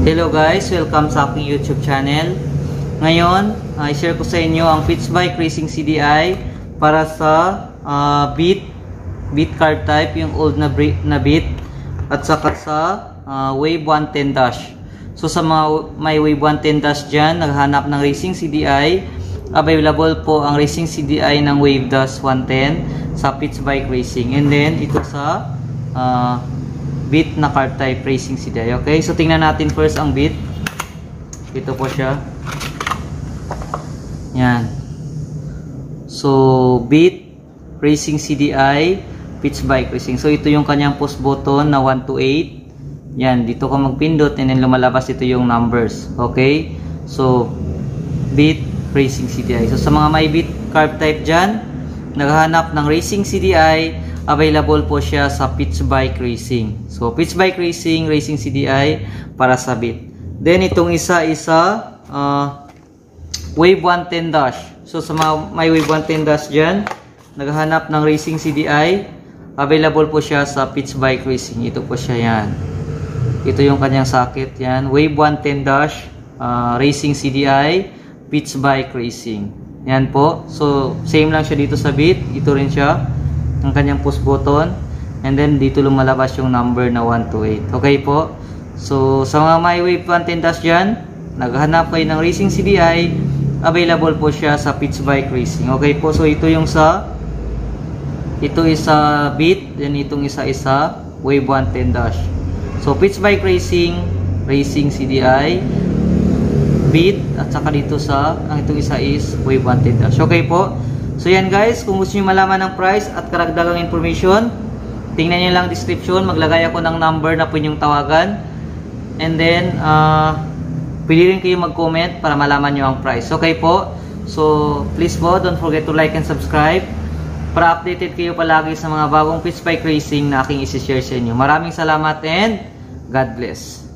Hello guys, welcome sa aking YouTube channel. Ngayon, i-share ko sa inyo ang Pitch Bike Racing CDI para sa Beat card type, yung old na Beat, at saka sa Wave 110 Dash. So sa mga may Wave 110 Dash dyan, naghahanap ng Racing CDI, available po ang Racing CDI ng Wave Dash 110 sa Pitch Bike Racing. And then, ito sa Beat na card type Racing CDI. Okay, so tingnan natin first ang Beat. Ito po siya. Yan. So, Beat Racing CDI Pitch Bike Racing. So, ito yung kanyang post button na 1 to 8. Yan, dito ka magpindot and then lumalabas ito yung numbers. Okay? So, Beat Racing CDI. So, sa mga may Beat card type dyan, naghahanap ng Racing CDI, available po siya sa Pitch Bike Racing. So, Pitch Bike Racing, Racing CDI para sa Beat. Then, itong isa Wave 110 Dash. So, sa mga may Wave 110 Dash dyan, naghahanap ng Racing CDI, available po siya sa Pitch Bike Racing. Ito po siya, yan. Ito yung kanyang socket, yan. Wave 110 Dash, Racing CDI, Pitch Bike Racing. Yan po. So, same lang siya dito sa Beat. Ito rin siya, ang kanyang push button. And then, dito lumalabas yung number na 1 to 8. Okay po? So, sa mga may Wave 110 Dash dyan, naghahanap kayo ng Racing CDI, available po siya sa Pitch Bike Racing. Okay po? So, ito yung ito isa Beat, then itong isa Wave 110 Dash. So, Pitch Bike Racing, Racing CDI, Beat, at saka dito ang itong isa is Wave 110 Dash. Okay po? So, yan guys, kung gusto nyo malaman ng price at karagdagang information, tingnan nyo lang description, maglagay ako ng number na po inyong tawagan. And then, pwede rin kayo mag-comment para malaman nyo ang price. Okay po? So, please po, don't forget to like and subscribe para updated kayo palagi sa mga bagong Pitch Bike Racing na aking isi-share sa inyo. Maraming salamat and God bless.